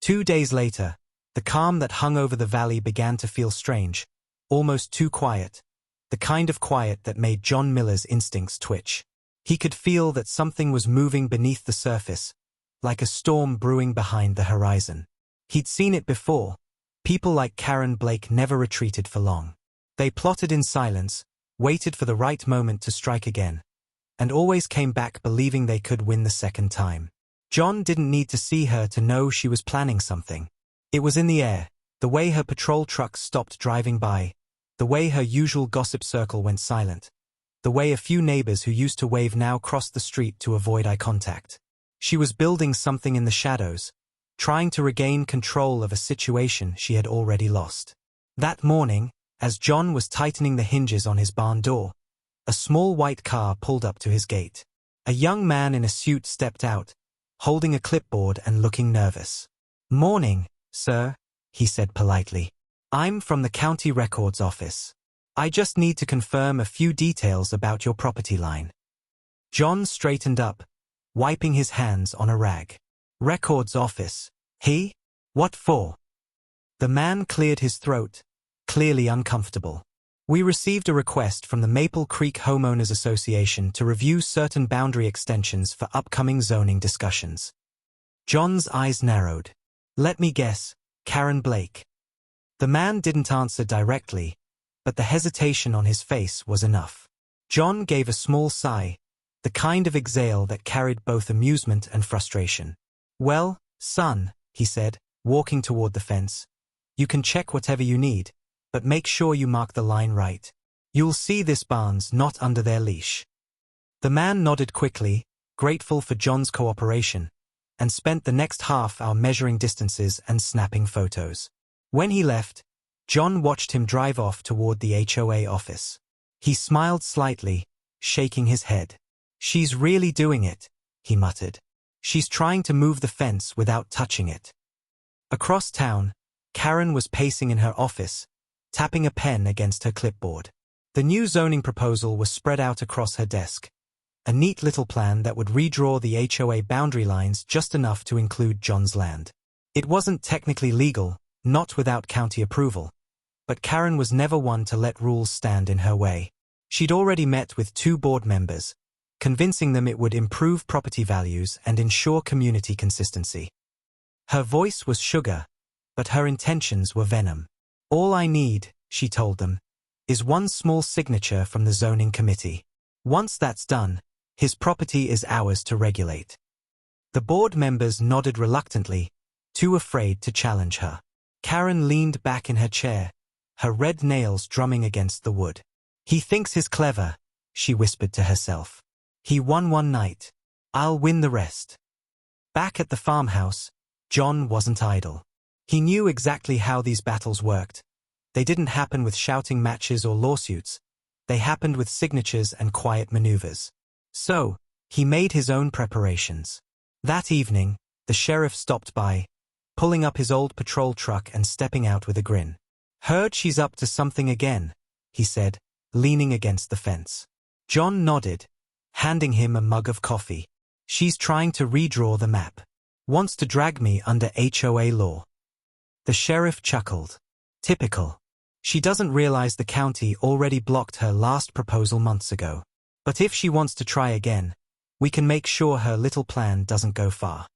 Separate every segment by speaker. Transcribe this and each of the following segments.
Speaker 1: 2 days later, the calm that hung over the valley began to feel strange, almost too quiet, the kind of quiet that made John Miller's instincts twitch. He could feel that something was moving beneath the surface, like a storm brewing behind the horizon. He'd seen it before. People like Karen Blake never retreated for long. They plotted in silence, waited for the right moment to strike again, and always came back believing they could win the second time. John didn't need to see her to know she was planning something. It was in the air, the way her patrol trucks stopped driving by, the way her usual gossip circle went silent, the way a few neighbors who used to wave now crossed the street to avoid eye contact. She was building something in the shadows, trying to regain control of a situation she had already lost. That morning, as John was tightening the hinges on his barn door, a small white car pulled up to his gate. A young man in a suit stepped out, holding a clipboard and looking nervous. "Morning, sir," he said politely. "I'm from the county records office. I just need to confirm a few details about your property line." John straightened up, wiping his hands on a rag. "Records office, he? What for?" The man cleared his throat, clearly uncomfortable. "We received a request from the Maple Creek Homeowners Association to review certain boundary extensions for upcoming zoning discussions." John's eyes narrowed. "Let me guess, Karen Blake." The man didn't answer directly, but the hesitation on his face was enough. John gave a small sigh, the kind of exhale that carried both amusement and frustration. "Well, son," he said, walking toward the fence, "you can check whatever you need, but make sure you mark the line right. You'll see this barn's not under their leash." The man nodded quickly, grateful for John's cooperation, and spent the next half hour measuring distances and snapping photos. When he left, John watched him drive off toward the HOA office. He smiled slightly, shaking his head. "She's really doing it," he muttered. "She's trying to move the fence without touching it." Across town, Karen was pacing in her office, tapping a pen against her clipboard. The new zoning proposal was spread out across her desk, a neat little plan that would redraw the HOA boundary lines just enough to include John's land. It wasn't technically legal, not without county approval, but Karen was never one to let rules stand in her way. She'd already met with 2 board members, convincing them it would improve property values and ensure community consistency. Her voice was sugar, but her intentions were venom. "All I need," she told them, "is one small signature from the zoning committee. Once that's done, his property is ours to regulate." The board members nodded reluctantly, too afraid to challenge her. Karen leaned back in her chair, her red nails drumming against the wood. "He thinks he's clever," she whispered to herself. "He won one night. I'll win the rest." Back at the farmhouse, John wasn't idle. He knew exactly how these battles worked. They didn't happen with shouting matches or lawsuits. They happened with signatures and quiet maneuvers. So, he made his own preparations. That evening, the sheriff stopped by, pulling up his old patrol truck and stepping out with a grin. "Heard she's up to something again," he said, leaning against the fence. John nodded, handing him a mug of coffee. "She's trying to redraw the map. Wants to drag me under HOA law." The sheriff chuckled. "Typical. She doesn't realize the county already blocked her last proposal months ago. But if she wants to try again, we can make sure her little plan doesn't go far."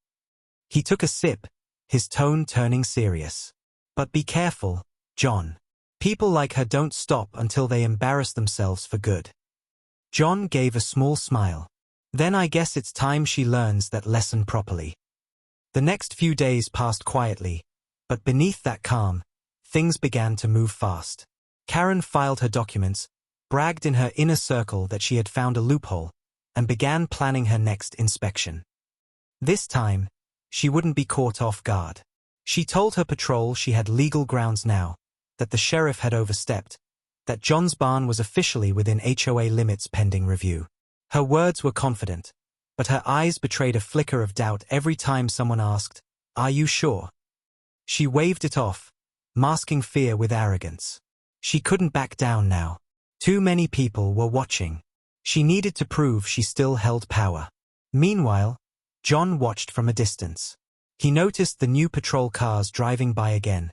Speaker 1: He took a sip, his tone turning serious. "But be careful, John. People like her don't stop until they embarrass themselves for good." John gave a small smile. "Then I guess it's time she learns that lesson properly." The next few days passed quietly, but beneath that calm, things began to move fast. Karen filed her documents, bragged in her inner circle that she had found a loophole, and began planning her next inspection. This time, she wouldn't be caught off guard. She told her patrol she had legal grounds now, that the sheriff had overstepped, that John's barn was officially within HOA limits pending review. Her words were confident, but her eyes betrayed a flicker of doubt every time someone asked, "Are you sure?" She waved it off, masking fear with arrogance. She couldn't back down now. Too many people were watching. She needed to prove she still held power. Meanwhile, John watched from a distance. He noticed the new patrol cars driving by again,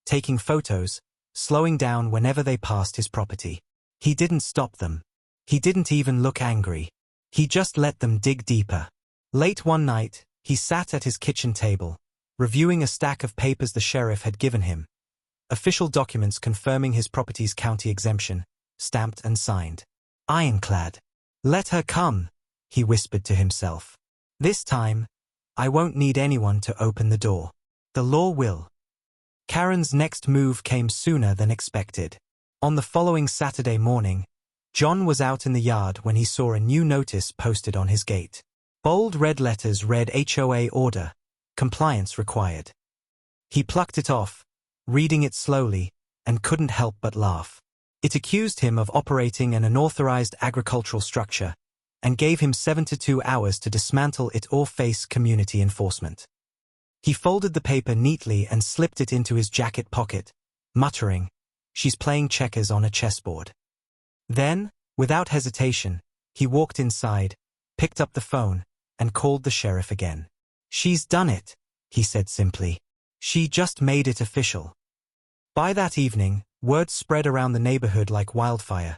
Speaker 1: taking photos, slowing down whenever they passed his property. He didn't stop them. He didn't even look angry. He just let them dig deeper. Late one night, he sat at his kitchen table, reviewing a stack of papers the sheriff had given him. Official documents confirming his property's county exemption, stamped and signed. Ironclad. Let her come, he whispered to himself. This time, I won't need anyone to open the door. The law will. Karen's next move came sooner than expected. On the following Saturday morning, John was out in the yard when he saw a new notice posted on his gate. Bold red letters read HOA order, compliance required. He plucked it off, reading it slowly, and couldn't help but laugh. It accused him of operating an unauthorized agricultural structure, and gave him 72 hours to dismantle it or face community enforcement. He folded the paper neatly and slipped it into his jacket pocket, muttering, "She's playing checkers on a chessboard." Then, without hesitation, he walked inside, picked up the phone, and called the sheriff again. "She's done it," he said simply. "She just made it official." By that evening, word spread around the neighborhood like wildfire.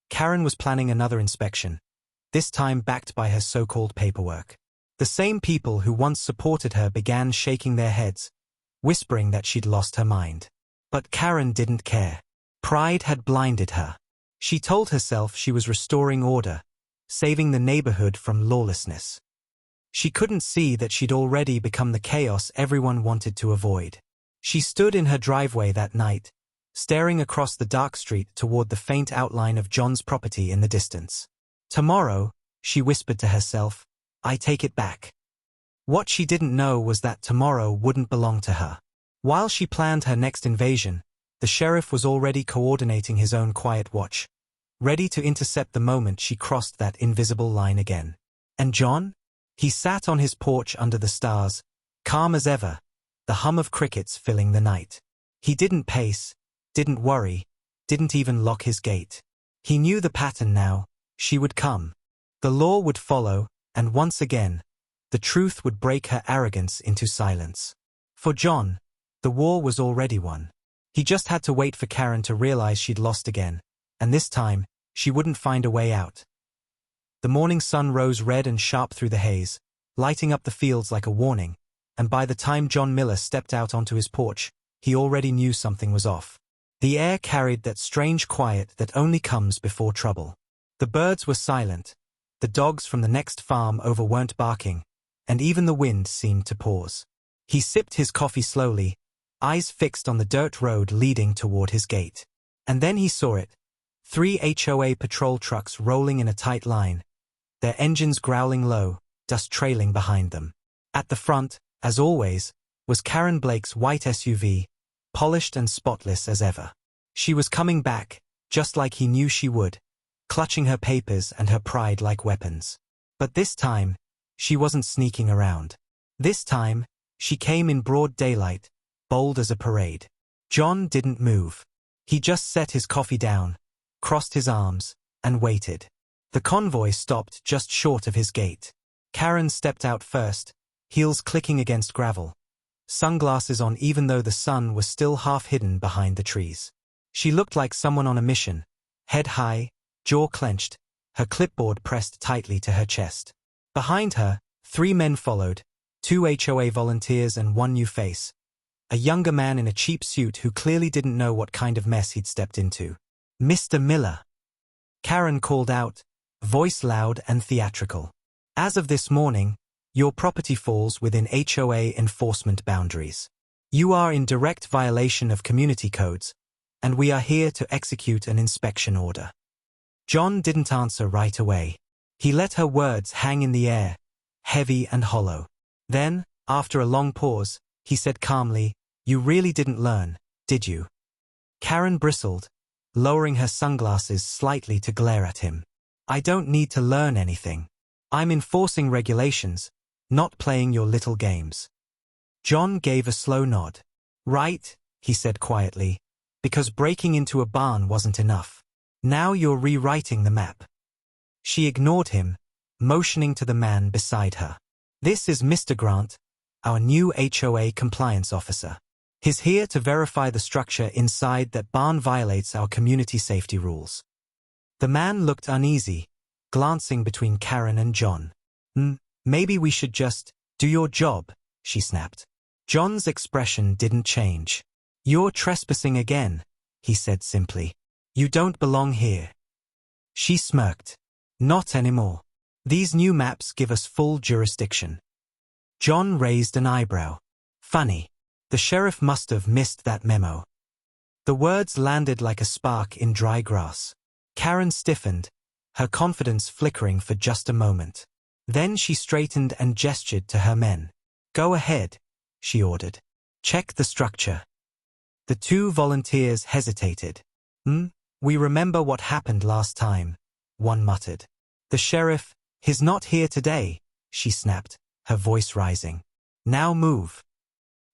Speaker 1: Karen was planning another inspection, this time backed by her so-called paperwork. The same people who once supported her began shaking their heads, whispering that she'd lost her mind. But Karen didn't care. Pride had blinded her. She told herself she was restoring order, saving the neighborhood from lawlessness. She couldn't see that she'd already become the chaos everyone wanted to avoid. She stood in her driveway that night, staring across the dark street toward the faint outline of John's property in the distance. Tomorrow, she whispered to herself, I take it back. What she didn't know was that tomorrow wouldn't belong to her. While she planned her next invasion, the sheriff was already coordinating his own quiet watch, ready to intercept the moment she crossed that invisible line again. And John? He sat on his porch under the stars, calm as ever, the hum of crickets filling the night. He didn't pace, didn't worry, didn't even lock his gate. He knew the pattern now. She would come. The law would follow, and once again, the truth would break her arrogance into silence. For John, the war was already won. He just had to wait for Karen to realize she'd lost again, and this time, she wouldn't find a way out. The morning sun rose red and sharp through the haze, lighting up the fields like a warning, and by the time John Miller stepped out onto his porch, he already knew something was off. The air carried that strange quiet that only comes before trouble. The birds were silent, the dogs from the next farm over weren't barking, and even the wind seemed to pause. He sipped his coffee slowly, eyes fixed on the dirt road leading toward his gate. And then he saw it. 3 HOA patrol trucks rolling in a tight line, their engines growling low, dust trailing behind them. At the front, as always, was Karen Blake's white SUV, polished and spotless as ever. She was coming back, just like he knew she would, clutching her papers and her pride like weapons. But this time, she wasn't sneaking around. This time, she came in broad daylight, bold as a parade. John didn't move. He just set his coffee down, crossed his arms, and waited. The convoy stopped just short of his gate. Karen stepped out first, heels clicking against gravel, sunglasses on even though the sun was still half hidden behind the trees. She looked like someone on a mission, head high, jaw clenched, her clipboard pressed tightly to her chest. Behind her, 3 men followed, 2 HOA volunteers and 1 new face. A younger man in a cheap suit who clearly didn't know what kind of mess he'd stepped into. Mr. Miller. Karen called out, voice loud and theatrical. As of this morning, your property falls within HOA enforcement boundaries. You are in direct violation of community codes, and we are here to execute an inspection order. John didn't answer right away. He let her words hang in the air, heavy and hollow. Then, after a long pause, he said calmly, You really didn't learn, did you? Karen bristled, lowering her sunglasses slightly to glare at him. I don't need to learn anything. I'm enforcing regulations, not playing your little games. John gave a slow nod. Right, he said quietly, because breaking into a barn wasn't enough. Now you're rewriting the map. She ignored him, motioning to the man beside her. This is Mr. Grant, our new HOA compliance officer. He's here to verify the structure inside that barn violates our community safety rules." The man looked uneasy, glancing between Karen and John. Maybe we should just do your job," she snapped. John's expression didn't change. "You're trespassing again," he said simply. "You don't belong here." She smirked. "Not anymore. These new maps give us full jurisdiction." John raised an eyebrow. "Funny. The sheriff must have missed that memo." The words landed like a spark in dry grass. Karen stiffened, her confidence flickering for just a moment. Then she straightened and gestured to her men. "Go ahead," she ordered. "Check the structure." The two volunteers hesitated. We remember what happened last time," one muttered. "The sheriff, he's not here today," she snapped, her voice rising. "Now move."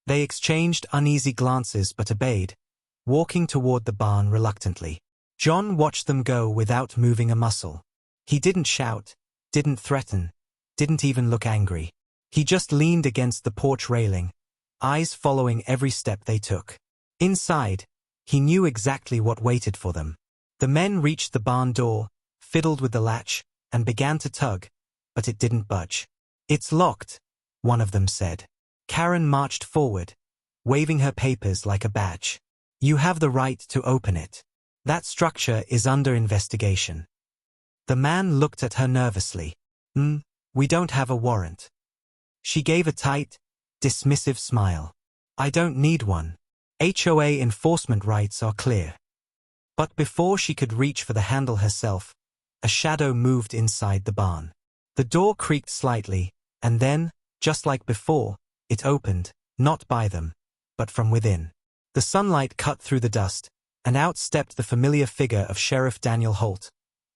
Speaker 1: They exchanged uneasy glances but obeyed, walking toward the barn reluctantly. John watched them go without moving a muscle. He didn't shout, didn't threaten, didn't even look angry. He just leaned against the porch railing, eyes following every step they took. Inside, he knew exactly what waited for them. The men reached the barn door, fiddled with the latch, and began to tug, but it didn't budge. "It's locked," one of them said. Karen marched forward, waving her papers like a badge. "You have the right to open it. That structure is under investigation." The man looked at her nervously. We don't have a warrant." She gave a tight, dismissive smile. "I don't need one. HOA enforcement rights are clear." But before she could reach for the handle herself, a shadow moved inside the barn. The door creaked slightly, and then, just like before, it opened, not by them, but from within. The sunlight cut through the dust, and out stepped the familiar figure of Sheriff Daniel Holt,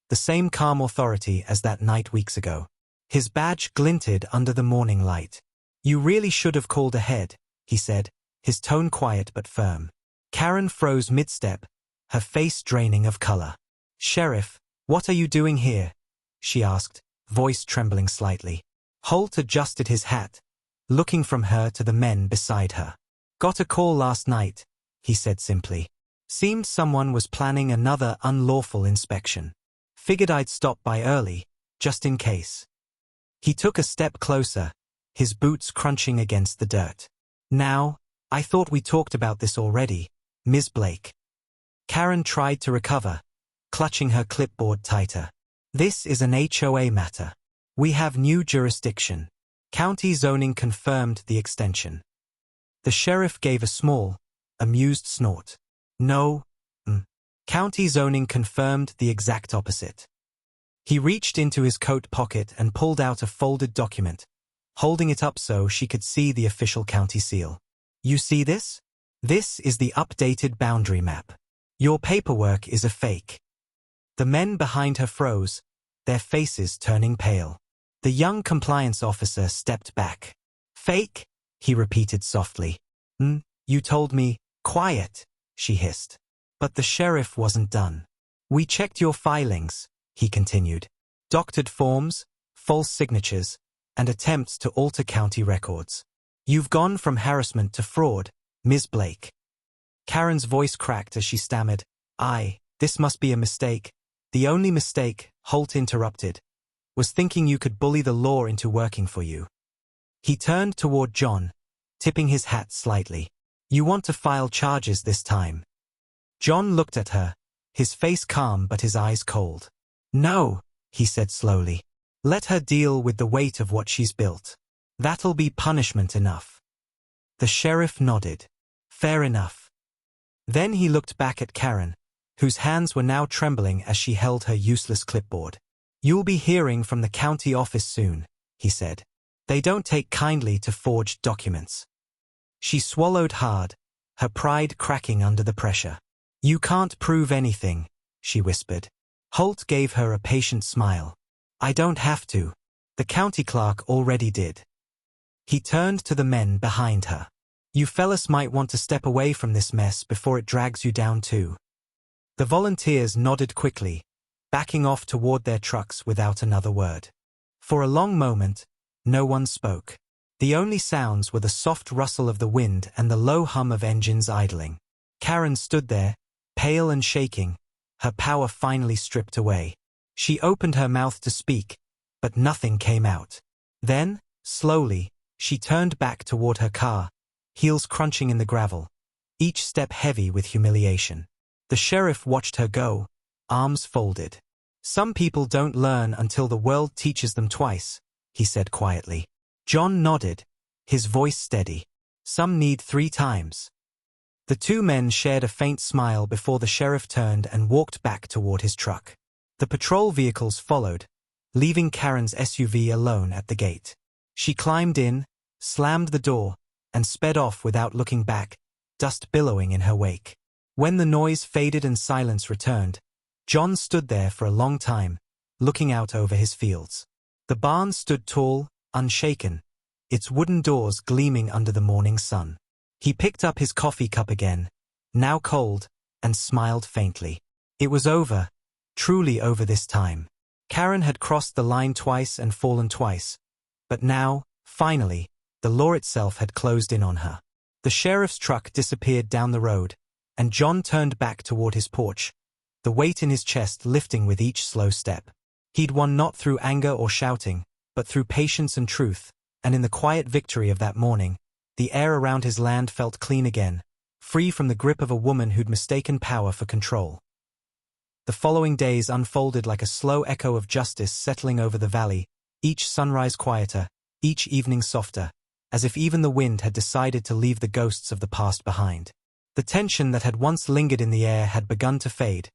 Speaker 1: the same calm authority as that night weeks ago. His badge glinted under the morning light. "You really should have called ahead," he said, his tone quiet but firm. Karen froze mid-step, her face draining of color. "Sheriff, what are you doing here?" she asked, voice trembling slightly. Holt adjusted his hat, looking from her to the men beside her. "Got a call last night," he said simply. "Seemed someone was planning another unlawful inspection. Figured I'd stop by early, just in case." He took a step closer, his boots crunching against the dirt. "Now, I thought we talked about this already, Ms. Blake." Karen tried to recover, clutching her clipboard tighter. "This is an HOA matter. We have new jurisdiction. County zoning confirmed the extension." The sheriff gave a small, amused snort. "No, County zoning confirmed the exact opposite." He reached into his coat pocket and pulled out a folded document, holding it up so she could see the official county seal. "You see this? This is the updated boundary map. Your paperwork is a fake." The men behind her froze, their faces turning pale. The young compliance officer stepped back. "Fake?" he repeated softly. You told me." "Quiet," she hissed. But the sheriff wasn't done. "We checked your filings," he continued. "Doctored forms, false signatures, and attempts to alter county records. You've gone from harassment to fraud, Ms. Blake." Karen's voice cracked as she stammered, This must be a mistake." "The only mistake," Holt interrupted, "was thinking you could bully the law into working for you." He turned toward John, tipping his hat slightly. "You want to file charges this time?" John looked at her, his face calm but his eyes cold. "No," he said slowly. "Let her deal with the weight of what she's built. That'll be punishment enough." The sheriff nodded. "Fair enough." Then he looked back at Karen, whose hands were now trembling as she held her useless clipboard. "You'll be hearing from the county office soon," he said. "They don't take kindly to forged documents." She swallowed hard, her pride cracking under the pressure. "You can't prove anything," she whispered. Holt gave her a patient smile. "I don't have to. The county clerk already did." He turned to the men behind her. "You fellas might want to step away from this mess before it drags you down too." The volunteers nodded quickly, backing off toward their trucks without another word. For a long moment, no one spoke. The only sounds were the soft rustle of the wind and the low hum of engines idling. Karen stood there, pale and shaking, her power finally stripped away. She opened her mouth to speak, but nothing came out. Then, slowly, she turned back toward her car, heels crunching in the gravel, each step heavy with humiliation. The sheriff watched her go, arms folded. "Some people don't learn until the world teaches them twice," he said quietly. John nodded, his voice steady. "Some need 3 times." The two men shared a faint smile before the sheriff turned and walked back toward his truck. The patrol vehicles followed, leaving Karen's SUV alone at the gate. She climbed in, slammed the door, and sped off without looking back, dust billowing in her wake. When the noise faded and silence returned, John stood there for a long time, looking out over his fields. The barn stood tall, unshaken, its wooden doors gleaming under the morning sun. He picked up his coffee cup again, now cold, and smiled faintly. It was over, truly over this time. Karen had crossed the line twice and fallen twice, but now, finally, the law itself had closed in on her. The sheriff's truck disappeared down the road, and John turned back toward his porch, the weight in his chest lifting with each slow step. He'd won not through anger or shouting, but through patience and truth, and in the quiet victory of that morning, the air around his land felt clean again, free from the grip of a woman who'd mistaken power for control. The following days unfolded like a slow echo of justice settling over the valley, each sunrise quieter, each evening softer, as if even the wind had decided to leave the ghosts of the past behind. The tension that had once lingered in the air had begun to fade,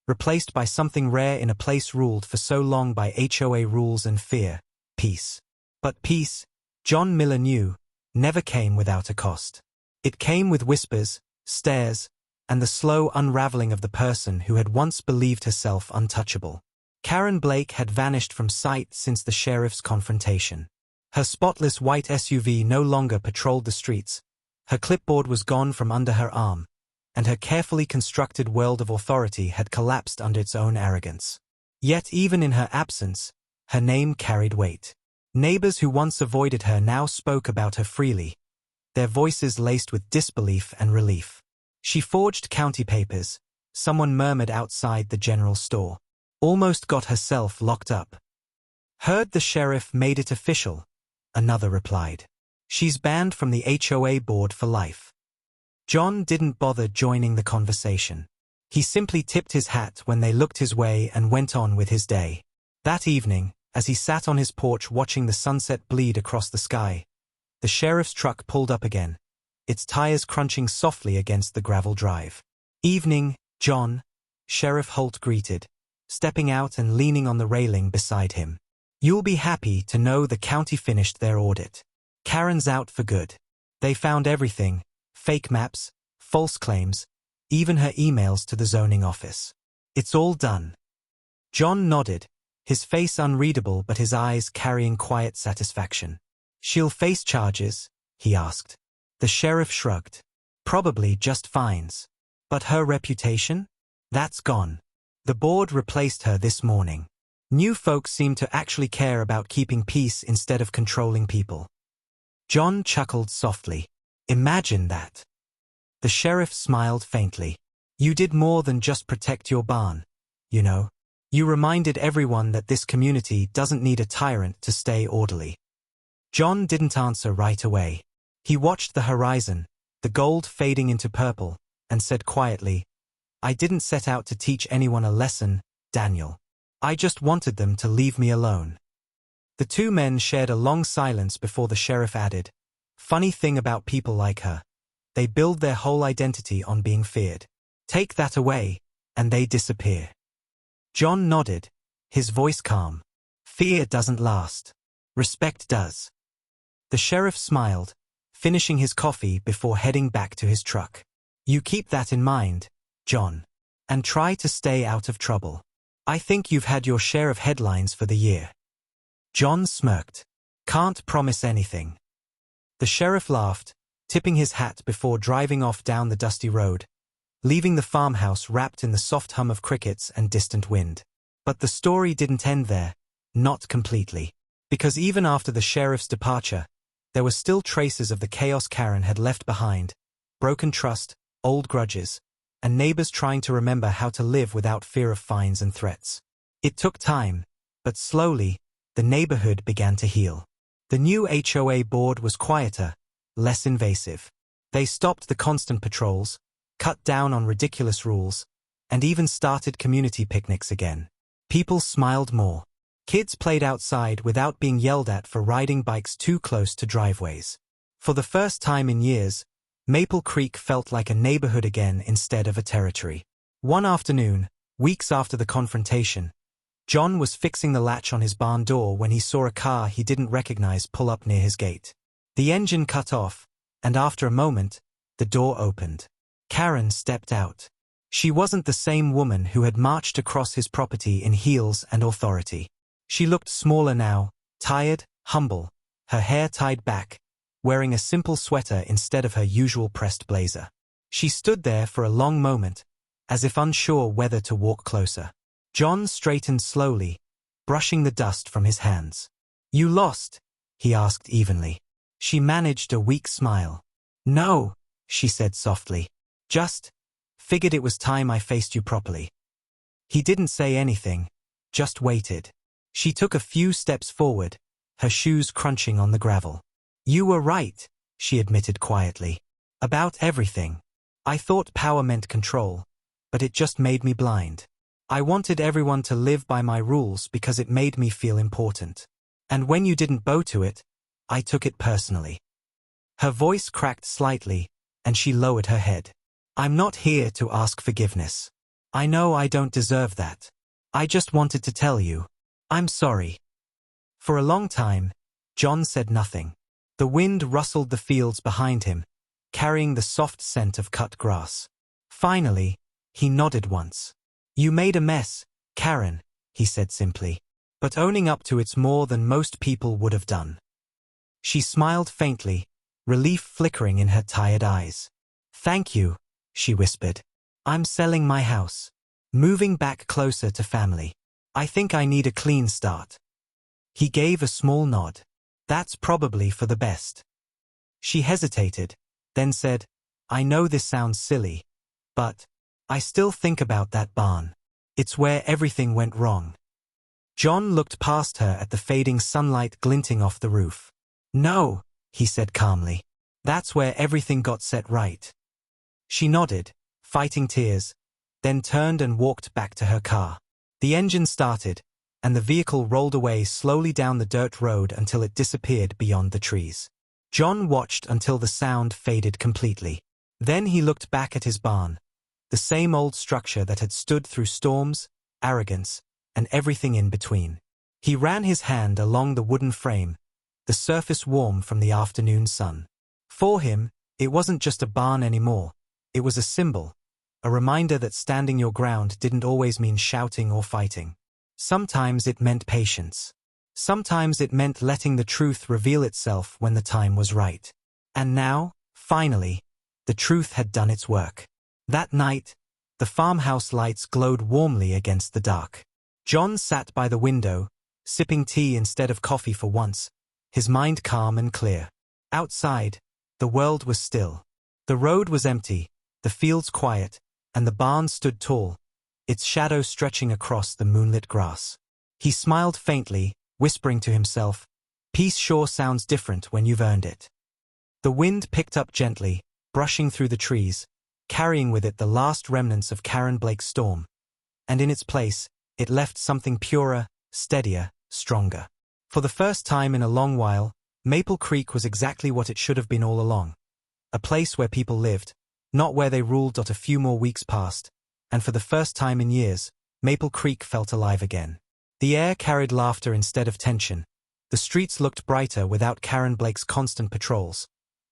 Speaker 1: replaced by something rare in a place ruled for so long by HOA rules and fear: peace. But peace, John Miller knew, never came without a cost. It came with whispers, stares, and the slow unraveling of the person who had once believed herself untouchable. Karen Blake had vanished from sight since the sheriff's confrontation. Her spotless white SUV no longer patrolled the streets, her clipboard was gone from under her arm, and her carefully constructed world of authority had collapsed under its own arrogance. Yet even in her absence, her name carried weight. Neighbors who once avoided her now spoke about her freely, their voices laced with disbelief and relief. She forged county papers, someone murmured outside the general store. Almost got herself locked up. Heard the sheriff made it official, another replied. She's banned from the HOA board for life. John didn't bother joining the conversation. He simply tipped his hat when they looked his way and went on with his day. That evening, as he sat on his porch watching the sunset bleed across the sky, the sheriff's truck pulled up again, its tires crunching softly against the gravel drive. "Evening, John," Sheriff Holt greeted, stepping out and leaning on the railing beside him. "You'll be happy to know the county finished their audit. Karen's out for good. They found everything, fake maps, false claims, even her emails to the zoning office. It's all done." John nodded, his face unreadable but his eyes carrying quiet satisfaction. "She'll face charges?" he asked. The sheriff shrugged. "Probably just fines. But her reputation? That's gone. The board replaced her this morning. New folks seem to actually care about keeping peace instead of controlling people." John chuckled softly. "Imagine that." The sheriff smiled faintly. "You did more than just protect your barn, you know. You reminded everyone that this community doesn't need a tyrant to stay orderly." John didn't answer right away. He watched the horizon, the gold fading into purple, and said quietly, "I didn't set out to teach anyone a lesson, Daniel. I just wanted them to leave me alone." The two men shared a long silence before the sheriff added, "Funny thing about people like her. They build their whole identity on being feared. Take that away, and they disappear." John nodded, his voice calm. "Fear doesn't last. Respect does." The sheriff smiled, finishing his coffee before heading back to his truck. "You keep that in mind, John. And try to stay out of trouble. I think you've had your share of headlines for the year." John smirked. "Can't promise anything." The sheriff laughed, tipping his hat before driving off down the dusty road, leaving the farmhouse wrapped in the soft hum of crickets and distant wind. But the story didn't end there, not completely. Because even after the sheriff's departure, There were still traces of the chaos Karen had left behind, broken trust, old grudges, and neighbors trying to remember how to live without fear of fines and threats. It took time, but slowly, the neighborhood began to heal. The new HOA board was quieter, less invasive. They stopped the constant patrols, cut down on ridiculous rules, and even started community picnics again. People smiled more. Kids played outside without being yelled at for riding bikes too close to driveways. For the first time in years, Maple Creek felt like a neighborhood again instead of a territory. One afternoon, weeks after the confrontation, John was fixing the latch on his barn door when he saw a car he didn't recognize pull up near his gate. The engine cut off, and after a moment, the door opened. Karen stepped out. She wasn't the same woman who had marched across his property in heels and authority. She looked smaller now, tired, humble, her hair tied back, wearing a simple sweater instead of her usual pressed blazer. She stood there for a long moment, as if unsure whether to walk closer. John straightened slowly, brushing the dust from his hands. "You lost?" he asked evenly. She managed a weak smile. "No," she said softly. "Just figured it was time I faced you properly." He didn't say anything, just waited. She took a few steps forward, her shoes crunching on the gravel. "You were right," she admitted quietly. "About everything. I thought power meant control, but it just made me blind. I wanted everyone to live by my rules because it made me feel important. And when you didn't bow to it, I took it personally." Her voice cracked slightly, and she lowered her head. "I'm not here to ask forgiveness. I know I don't deserve that. I just wanted to tell you. I'm sorry." For a long time, John said nothing. The wind rustled the fields behind him, carrying the soft scent of cut grass. Finally, he nodded once. "You made a mess, Karen," he said simply. "But owning up to it's more than most people would have done." She smiled faintly, relief flickering in her tired eyes. "Thank you," she whispered. "I'm selling my house. Moving back closer to family. I think I need a clean start." He gave a small nod. "That's probably for the best." She hesitated, then said, "I know this sounds silly, but I still think about that barn. It's where everything went wrong." John looked past her at the fading sunlight glinting off the roof. "No," he said calmly. "That's where everything got set right." She nodded, fighting tears, then turned and walked back to her car. The engine started, and the vehicle rolled away slowly down the dirt road until it disappeared beyond the trees. John watched until the sound faded completely. Then he looked back at his barn, the same old structure that had stood through storms, arrogance, and everything in between. He ran his hand along the wooden frame, the surface warm from the afternoon sun. For him, it wasn't just a barn anymore. It was a symbol, a reminder that standing your ground didn't always mean shouting or fighting. Sometimes it meant patience. Sometimes it meant letting the truth reveal itself when the time was right. And now, finally, the truth had done its work. That night, the farmhouse lights glowed warmly against the dark. John sat by the window, sipping tea instead of coffee for once, his mind calm and clear. Outside, the world was still. The road was empty, the fields quiet, and the barn stood tall, its shadow stretching across the moonlit grass. He smiled faintly, whispering to himself, "Peace sure sounds different when you've earned it." The wind picked up gently, brushing through the trees, carrying with it the last remnants of Karen Blake's storm, and in its place, it left something purer, steadier, stronger. For the first time in a long while, Maple Creek was exactly what it should have been all along. A place where people lived, not where they ruled. A few more weeks passed, and for the first time in years, Maple Creek felt alive again. The air carried laughter instead of tension, the streets looked brighter without Karen Blake's constant patrols,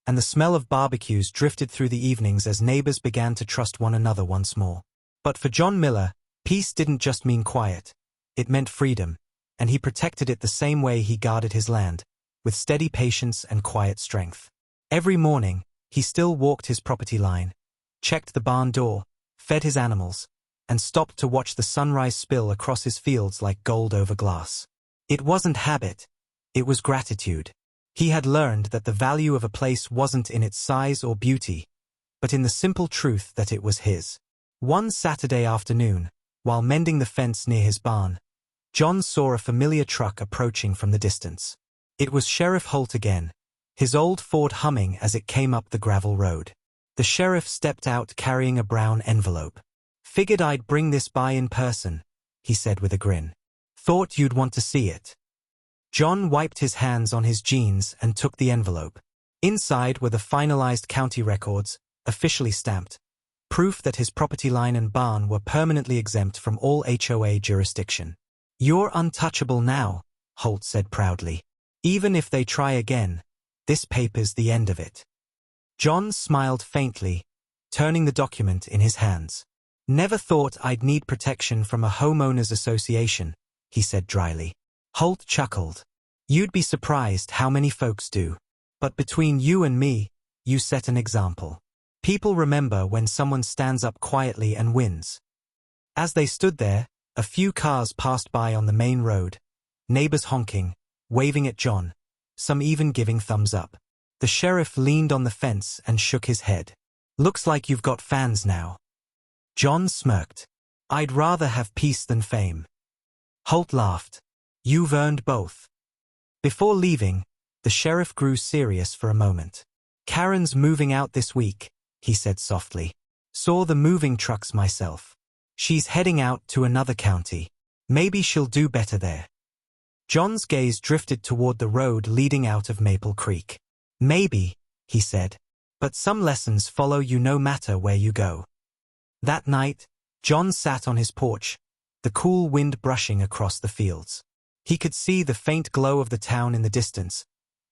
Speaker 1: and the smell of barbecues drifted through the evenings as neighbors began to trust one another once more. But for John Miller, peace didn't just mean quiet, it meant freedom, and he protected it the same way he guarded his land, with steady patience and quiet strength. Every morning, he still walked his property line, checked the barn door, fed his animals, and stopped to watch the sunrise spill across his fields like gold over glass. It wasn't habit, it was gratitude. He had learned that the value of a place wasn't in its size or beauty, but in the simple truth that it was his. One Saturday afternoon, while mending the fence near his barn, John saw a familiar truck approaching from the distance. It was Sheriff Holt again, his old Ford humming as it came up the gravel road. The sheriff stepped out carrying a brown envelope. "Figured I'd bring this by in person," he said with a grin. "Thought you'd want to see it." John wiped his hands on his jeans and took the envelope. Inside were the finalized county records, officially stamped, proof that his property line and barn were permanently exempt from all HOA jurisdiction. "You're untouchable now," Holt said proudly. "Even if they try again, this paper's the end of it." John smiled faintly, turning the document in his hands. "Never thought I'd need protection from a homeowners association," he said dryly. Holt chuckled. "You'd be surprised how many folks do. But between you and me, you set an example. People remember when someone stands up quietly and wins." As they stood there, a few cars passed by on the main road, neighbors honking, waving at John, some even giving thumbs up. The sheriff leaned on the fence and shook his head. "Looks like you've got fans now." John smirked. "I'd rather have peace than fame." Holt laughed. "You've earned both." Before leaving, the sheriff grew serious for a moment. "Karen's moving out this week," he said softly. "Saw the moving trucks myself. She's heading out to another county. Maybe she'll do better there." John's gaze drifted toward the road leading out of Maple Creek. "Maybe," he said, "but some lessons follow you no matter where you go." That night, John sat on his porch, the cool wind brushing across the fields. He could see the faint glow of the town in the distance,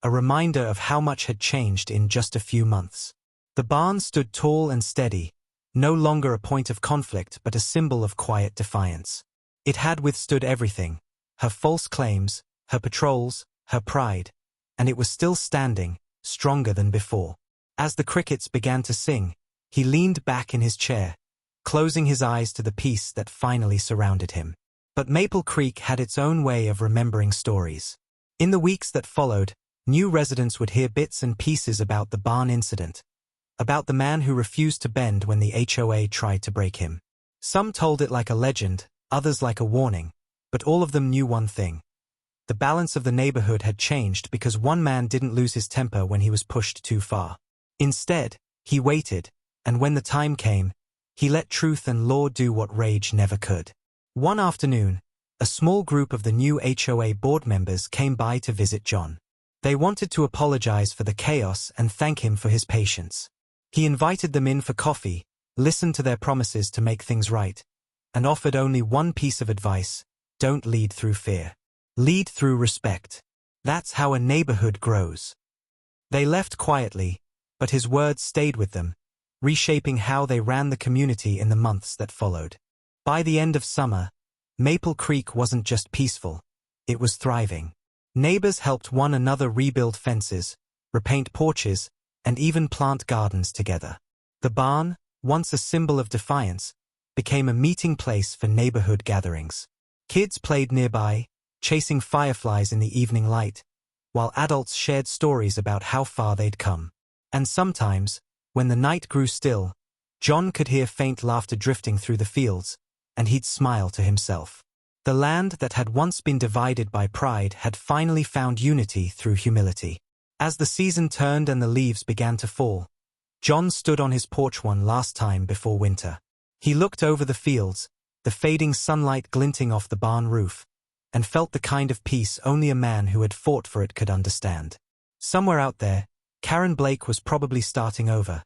Speaker 1: a reminder of how much had changed in just a few months. The barn stood tall and steady, no longer a point of conflict but a symbol of quiet defiance. It had withstood everything, her false claims, her patrols, her pride, and it was still standing, stronger than before. As the crickets began to sing, he leaned back in his chair, closing his eyes to the peace that finally surrounded him. But Maple Creek had its own way of remembering stories. In the weeks that followed, new residents would hear bits and pieces about the barn incident, about the man who refused to bend when the HOA tried to break him. Some told it like a legend, others like a warning, but all of them knew one thing. The balance of the neighborhood had changed because one man didn't lose his temper when he was pushed too far. Instead, he waited, and when the time came, he let truth and law do what rage never could. One afternoon, a small group of the new HOA board members came by to visit John. They wanted to apologize for the chaos and thank him for his patience. He invited them in for coffee, listened to their promises to make things right, and offered only one piece of advice: don't lead through fear. Lead through respect. That's how a neighborhood grows. They left quietly, but his words stayed with them, reshaping how they ran the community in the months that followed. By the end of summer, Maple Creek wasn't just peaceful, it was thriving. Neighbors helped one another rebuild fences, repaint porches, and even plant gardens together. The barn, once a symbol of defiance, became a meeting place for neighborhood gatherings. Kids played nearby, chasing fireflies in the evening light, while adults shared stories about how far they'd come. And sometimes, when the night grew still, John could hear faint laughter drifting through the fields, and he'd smile to himself. The land that had once been divided by pride had finally found unity through humility. As the season turned and the leaves began to fall, John stood on his porch one last time before winter. He looked over the fields, the fading sunlight glinting off the barn roof, and felt the kind of peace only a man who had fought for it could understand. Somewhere out there, Karen Blake was probably starting over,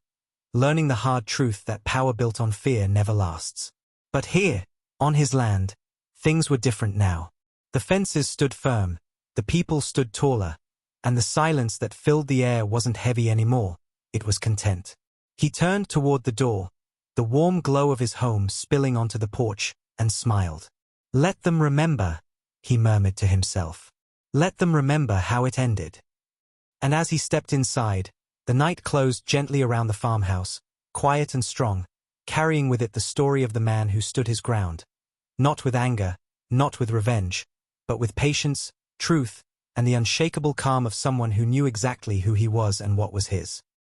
Speaker 1: learning the hard truth that power built on fear never lasts. But here, on his land, things were different now. The fences stood firm, the people stood taller, and the silence that filled the air wasn't heavy anymore, it was content. He turned toward the door, the warm glow of his home spilling onto the porch, and smiled. "Let them remember," he murmured to himself. "Let them remember how it ended." And as he stepped inside, the night closed gently around the farmhouse, quiet and strong, carrying with it the story of the man who stood his ground, not with anger, not with revenge, but with patience, truth, and the unshakable calm of someone who knew exactly who he was and what was his.